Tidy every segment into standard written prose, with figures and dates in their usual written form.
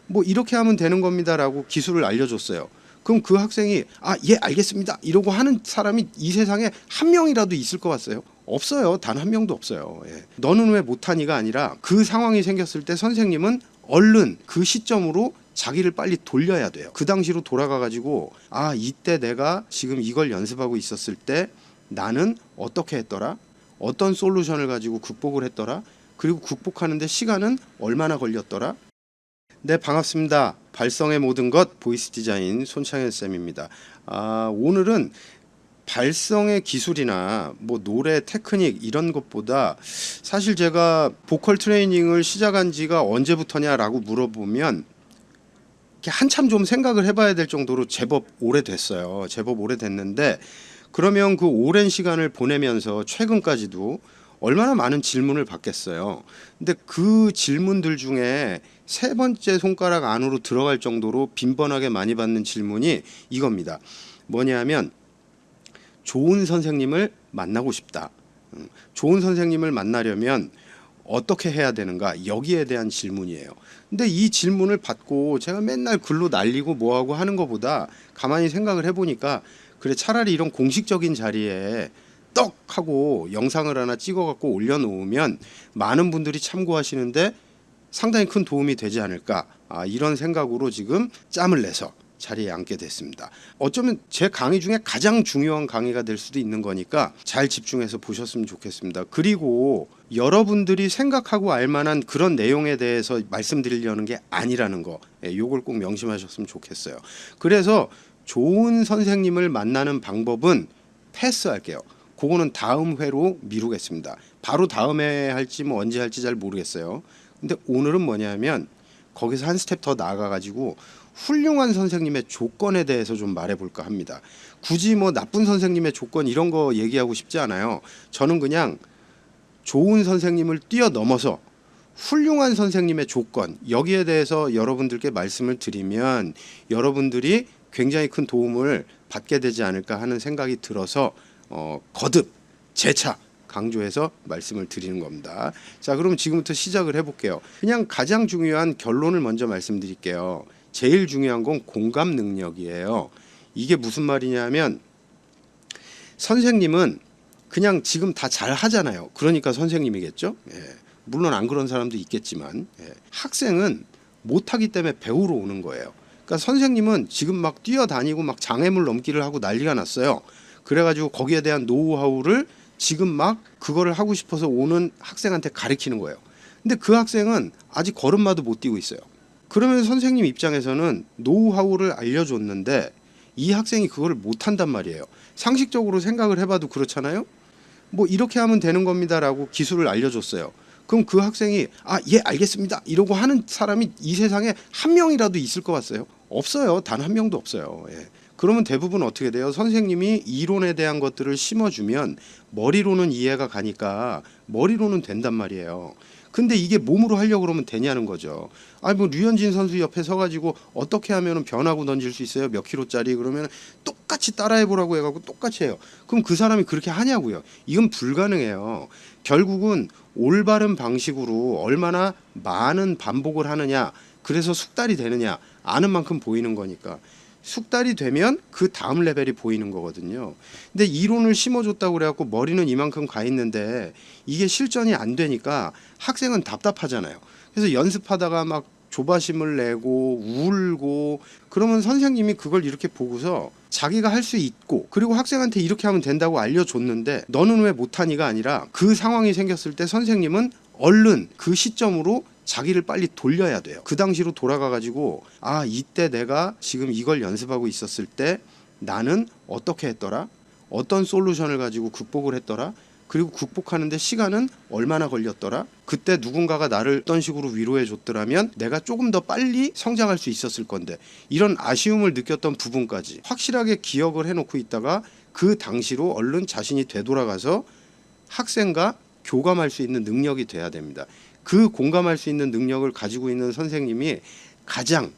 뭐 이렇게 하면 되는 겁니다라고 기술을 알려줬어요. 그럼 그 학생이 예 알겠습니다 이러고 하는 사람이 이 세상에 한 명이라도 있을 것 같아요? 없어요. 단 한 명도 없어요. 예. 너는 왜 못하니가 아니라 그 상황이 생겼을 때 선생님은 얼른 그 시점으로 자기를 빨리 돌려야 돼요. 그 당시로 돌아가 가지고 이때 내가 지금 이걸 연습하고 있었을 때 나는 어떻게 했더라? 어떤 솔루션을 가지고 극복을 했더라? 그리고 극복하는데 시간은 얼마나 걸렸더라? 네, 반갑습니다. 발성의 모든 것 보이스 디자인 손창현 쌤입니다. 오늘은 발성의 기술이나 뭐 노래 테크닉 이런 것보다 사실 제가 보컬 트레이닝을 시작한 지가 언제부터냐라고 물어보면 한참 좀 생각을 해봐야 될 정도로 제법 오래됐어요. 제법 오래됐는데 그러면 그 오랜 시간을 보내면서 최근까지도 얼마나 많은 질문을 받겠어요. 근데 그 질문들 중에 세 번째 손가락 안으로 들어갈 정도로 빈번하게 많이 받는 질문이 이겁니다. 뭐냐면 좋은 선생님을 만나고 싶다. 좋은 선생님을 만나려면 어떻게 해야 되는가? 여기에 대한 질문이에요. 근데 이 질문을 받고 제가 맨날 글로 날리고 뭐하고 하는 것보다 가만히 생각을 해보니까 그래 차라리 이런 공식적인 자리에 떡 하고 영상을 하나 찍어갖고 올려놓으면 많은 분들이 참고하시는데 상당히 큰 도움이 되지 않을까 이런 생각으로 지금 짬을 내서 자리에 앉게 됐습니다. 어쩌면 제 강의 중에 가장 중요한 강의가 될 수도 있는 거니까 잘 집중해서 보셨으면 좋겠습니다. 그리고 여러분들이 생각하고 알만한 그런 내용에 대해서 말씀드리려는 게 아니라는 거, 요걸 꼭 명심하셨으면 좋겠어요. 그래서 좋은 선생님을 만나는 방법은 패스할게요. 그거는 다음 회로 미루겠습니다. 바로 다음에 할지 뭐 언제 할지 잘 모르겠어요. 근데 오늘은 뭐냐면 거기서 한 스텝 더 나아가가지고 훌륭한 선생님의 조건에 대해서 좀 말해볼까 합니다. 굳이 뭐 나쁜 선생님의 조건 이런 거 얘기하고 싶지 않아요. 저는 그냥 좋은 선생님을 뛰어넘어서 훌륭한 선생님의 조건 여기에 대해서 여러분들께 말씀을 드리면 여러분들이 굉장히 큰 도움을 받게 되지 않을까 하는 생각이 들어서 거듭 재차 강조해서 말씀을 드리는 겁니다. 자, 그럼 지금부터 시작을 해볼게요. 그냥 가장 중요한 결론을 먼저 말씀드릴게요. 제일 중요한 건 공감 능력이에요. 이게 무슨 말이냐면 선생님은 그냥 지금 다 잘 하잖아요. 그러니까 선생님이겠죠. 물론 안 그런 사람도 있겠지만 학생은 못하기 때문에 배우러 오는 거예요. 그러니까 선생님은 지금 막 뛰어다니고 막 장애물 넘기를 하고 난리가 났어요. 그래가지고 거기에 대한 노하우를 지금 막 그거를 하고 싶어서 오는 학생한테 가르치는 거예요. 근데 그 학생은 아직 걸음마도 못 뛰고 있어요. 그러면 선생님 입장에서는 노하우를 알려줬는데 이 학생이 그거를 못한단 말이에요. 상식적으로 생각을 해봐도 그렇잖아요. 뭐 이렇게 하면 되는 겁니다라고 기술을 알려줬어요. 그럼 그 학생이 예 알겠습니다 이러고 하는 사람이 이 세상에 한 명이라도 있을 것 같아요? 없어요. 단 한 명도 없어요. 그러면 대부분 어떻게 돼요? 선생님이 이론에 대한 것들을 심어주면 머리로는 이해가 가니까 머리로는 된단 말이에요. 근데 이게 몸으로 하려고 그러면 되냐는 거죠. 뭐 류현진 선수 옆에 서가지고 어떻게 하면 변화구 던질 수 있어요? 몇 킬로짜리 그러면 똑같이 따라해보라고 해가지고 똑같이 해요. 그럼 그 사람이 그렇게 하냐고요? 이건 불가능해요. 결국은 올바른 방식으로 얼마나 많은 반복을 하느냐, 그래서 숙달이 되느냐 아는 만큼 보이는 거니까. 숙달이 되면 그 다음 레벨이 보이는 거거든요. 근데 이론을 심어줬다고 그래갖고 머리는 이만큼 가 있는데 이게 실전이 안 되니까 학생은 답답하잖아요. 그래서 연습하다가 막 조바심을 내고 울고 그러면 선생님이 그걸 이렇게 보고서 자기가 할 수 있고 그리고 학생한테 이렇게 하면 된다고 알려줬는데 너는 왜 못하니가 아니라 그 상황이 생겼을 때 선생님은 얼른 그 시점으로 자기를 빨리 돌려야 돼요. 그 당시로 돌아가 가지고 이때 내가 지금 이걸 연습하고 있었을 때 나는 어떻게 했더라? 어떤 솔루션을 가지고 극복을 했더라? 그리고 극복하는데 시간은 얼마나 걸렸더라? 그때 누군가가 나를 어떤 식으로 위로해 줬더라면 내가 조금 더 빨리 성장할 수 있었을 건데 이런 아쉬움을 느꼈던 부분까지 확실하게 기억을 해놓고 있다가 그 당시로 얼른 자신이 되돌아가서 학생과 교감할 수 있는 능력이 돼야 됩니다. 그 공감할 수 있는 능력을 가지고 있는 선생님이 가장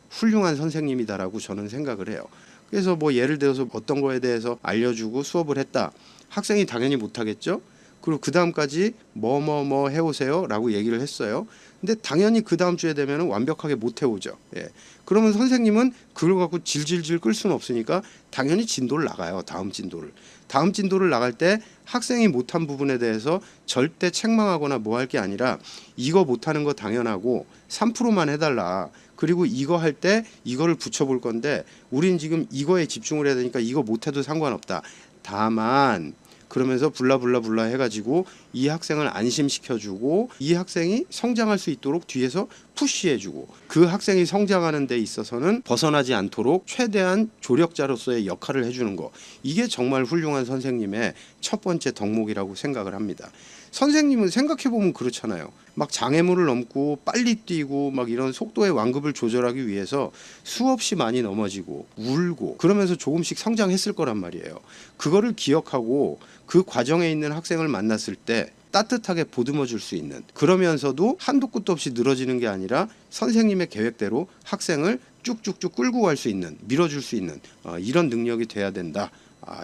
훌륭한 선생님이다라고 저는 생각을 해요. 그래서 뭐 예를 들어서 어떤 거에 대해서 알려주고 수업을 했다. 학생이 당연히 못하겠죠. 그리고 그 다음까지 뭐 해오세요 라고 얘기를 했어요. 근데 당연히 그 다음 주에 되면 완벽하게 못 해오죠. 예. 그러면 선생님은 그걸 갖고 질질질 끌 수는 없으니까 당연히 진도를 나가요. 다음 진도를 나갈 때 학생이 못한 부분에 대해서 절대 책망하거나 뭐 할 게 아니라 이거 못하는 거 당연하고 3%만 해달라. 그리고 이거 할 때 이거를 붙여볼 건데 우린 지금 이거에 집중을 해야 되니까 이거 못해도 상관없다. 다만 그러면서 블라블라블라 해가지고 이 학생을 안심시켜주고 이 학생이 성장할 수 있도록 뒤에서 푸시해주고 그 학생이 성장하는 데 있어서는 벗어나지 않도록 최대한 조력자로서의 역할을 해주는 거, 이게 정말 훌륭한 선생님의 첫 번째 덕목이라고 생각을 합니다. 선생님은 생각해보면 그렇잖아요. 막 장애물을 넘고 빨리 뛰고 막 이런 속도의 완급을 조절하기 위해서 수없이 많이 넘어지고 울고 그러면서 조금씩 성장했을 거란 말이에요. 그거를 기억하고 그 과정에 있는 학생을 만났을 때 따뜻하게 보듬어 줄 수 있는, 그러면서도 한도 끝도 없이 늘어지는 게 아니라 선생님의 계획대로 학생을 쭉쭉쭉 끌고 갈 수 있는, 밀어줄 수 있는 이런 능력이 돼야 된다.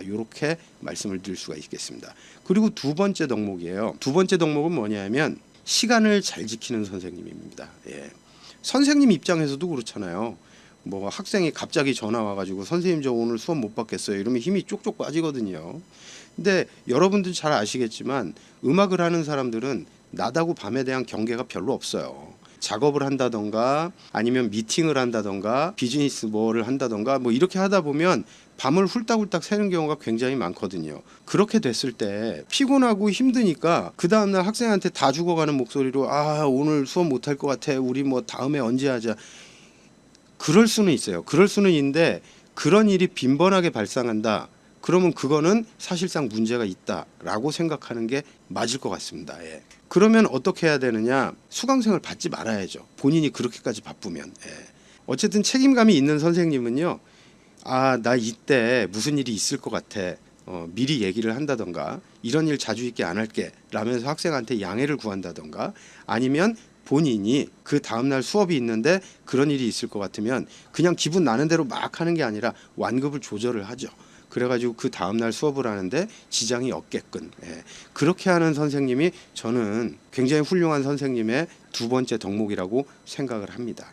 이렇게 말씀을 드릴 수가 있겠습니다. 그리고 두 번째 덕목이에요. 두 번째 덕목은 뭐냐면 시간을 잘 지키는 선생님입니다. 예. 선생님 입장에서도 그렇잖아요. 뭐 학생이 갑자기 전화 와가지고 선생님 저 오늘 수업 못 받겠어요 이러면 힘이 쪽쪽 빠지거든요. 근데 여러분들 잘 아시겠지만 음악을 하는 사람들은 낮하고 밤에 대한 경계가 별로 없어요. 작업을 한다던가 아니면 미팅을 한다던가 비즈니스 뭐를 한다던가 뭐 이렇게 하다 보면 밤을 훌딱훌딱 새는 경우가 굉장히 많거든요. 그렇게 됐을 때 피곤하고 힘드니까 그 다음날 학생한테 다 죽어가는 목소리로 오늘 수업 못할 것 같아 우리 뭐 다음에 언제 하자, 그럴 수는 있어요. 그럴 수는 있는데 그런 일이 빈번하게 발생한다. 그러면 그거는 사실상 문제가 있다라고 생각하는 게 맞을 것 같습니다. 예. 그러면 어떻게 해야 되느냐? 수강생을 받지 말아야죠. 본인이 그렇게까지 바쁘면. 예. 어쨌든 책임감이 있는 선생님은요. 나 이때 무슨 일이 있을 것 같아. 미리 얘기를 한다던가 이런 일 자주 있게 안 할게 라면서 학생한테 양해를 구한다던가 아니면 본인이 그 다음날 수업이 있는데 그런 일이 있을 것 같으면 그냥 기분 나는 대로 막 하는 게 아니라 완급을 조절을 하죠. 그래가지고 그 다음날 수업을 하는데 지장이 없게끔 그렇게 하는 선생님이 저는 굉장히 훌륭한 선생님의 두 번째 덕목이라고 생각을 합니다.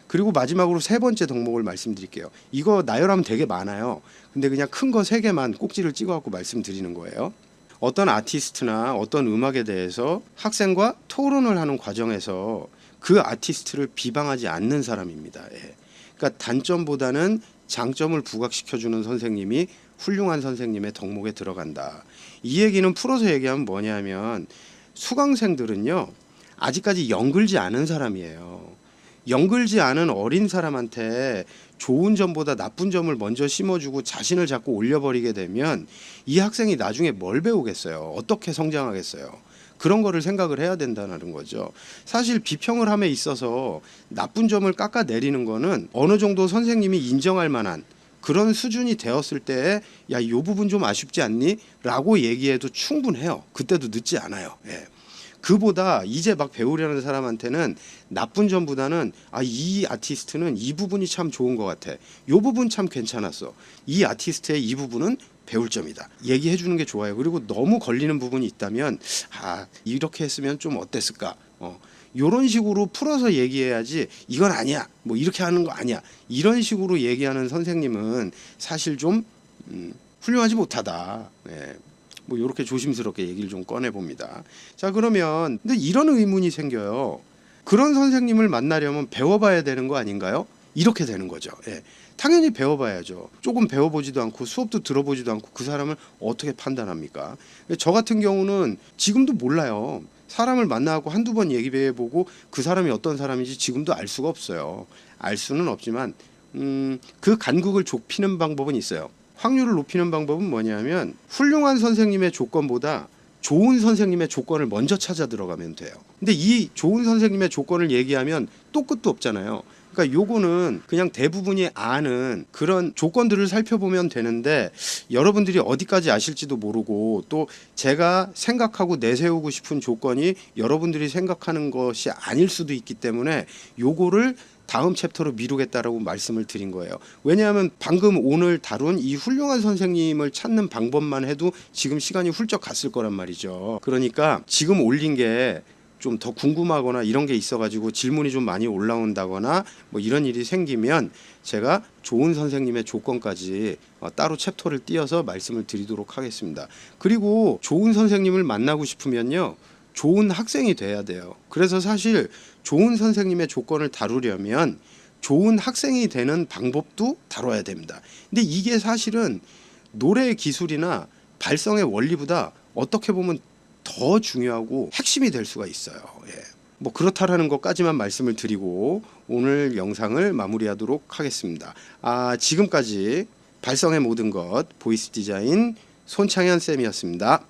그리고 마지막으로 세 번째 덕목을 말씀드릴게요. 이거 나열하면 되게 많아요. 근데 그냥 큰 거 세 개만 꼭지를 찍어갖고 말씀드리는 거예요. 어떤 아티스트나 어떤 음악에 대해서 학생과 토론을 하는 과정에서 그 아티스트를 비방하지 않는 사람입니다. 그러니까 단점보다는 장점을 부각시켜주는 선생님이 훌륭한 선생님의 덕목에 들어간다. 이 얘기는 풀어서 얘기하면 뭐냐면 수강생들은요 아직까지 연글지 않은 사람이에요. 연글지 않은 어린 사람한테 좋은 점보다 나쁜 점을 먼저 심어주고 자신을 자꾸 올려버리게 되면 이 학생이 나중에 뭘 배우겠어요? 어떻게 성장하겠어요? 그런 거를 생각을 해야 된다는 거죠. 사실 비평을 함에 있어서 나쁜 점을 깎아내리는 거는 어느 정도 선생님이 인정할 만한 그런 수준이 되었을 때 야, 이 부분 좀 아쉽지 않니? 라고 얘기해도 충분해요. 그때도 늦지 않아요. 그보다 이제 막 배우려는 사람한테는 나쁜 점보다는 이 아티스트는 이 부분이 참 좋은 것 같아. 이 부분 참 괜찮았어. 이 아티스트의 이 부분은 배울 점이다. 얘기해 주는 게 좋아요. 그리고 너무 걸리는 부분이 있다면 이렇게 했으면 좀 어땠을까. 이런 식으로 풀어서 얘기해야지 이건 아니야. 뭐 이렇게 하는 거 아니야. 이런 식으로 얘기하는 선생님은 사실 좀 훌륭하지 못하다. 뭐 이렇게 조심스럽게 얘기를 좀 꺼내 봅니다. 자, 그러면 근데 이런 의문이 생겨요. 그런 선생님을 만나려면 배워봐야 되는 거 아닌가요? 이렇게 되는 거죠. 당연히 배워봐야죠. 조금 배워보지도 않고 수업도 들어보지도 않고 그 사람을 어떻게 판단합니까? 저 같은 경우는 지금도 몰라요. 사람을 만나고 한두 번 얘기해보고 그 사람이 어떤 사람인지 지금도 알 수가 없어요. 알 수는 없지만 그 간극을 좁히는 방법은 있어요. 확률을 높이는 방법은 뭐냐면 훌륭한 선생님의 조건보다 좋은 선생님의 조건을 먼저 찾아 들어가면 돼요. 근데 이 좋은 선생님의 조건을 얘기하면 또 끝도 없잖아요. 그러니까 요거는 그냥 대부분이 아는 그런 조건들을 살펴보면 되는데 여러분들이 어디까지 아실지도 모르고 또 제가 생각하고 내세우고 싶은 조건이 여러분들이 생각하는 것이 아닐 수도 있기 때문에 요거를 다음 챕터로 미루겠다라고 말씀을 드린 거예요. 왜냐하면 방금 오늘 다룬 이 훌륭한 선생님을 찾는 방법만 해도 지금 시간이 훌쩍 갔을 거란 말이죠. 그러니까 지금 올린 게 좀 더 궁금하거나 이런 게 있어가지고 질문이 좀 많이 올라온다거나 뭐 이런 일이 생기면 제가 좋은 선생님의 조건까지 따로 챕터를 띄어서 말씀을 드리도록 하겠습니다. 그리고 좋은 선생님을 만나고 싶으면요, 좋은 학생이 돼야 돼요. 그래서 사실 좋은 선생님의 조건을 다루려면 좋은 학생이 되는 방법도 다뤄야 됩니다. 근데 이게 사실은 노래의 기술이나 발성의 원리보다 어떻게 보면 더 중요하고 핵심이 될 수가 있어요. 예. 뭐 그렇다라는 것까지만 말씀을 드리고 오늘 영상을 마무리하도록 하겠습니다. 지금까지 발성의 모든 것 보이스 디자인 손창현 쌤이었습니다.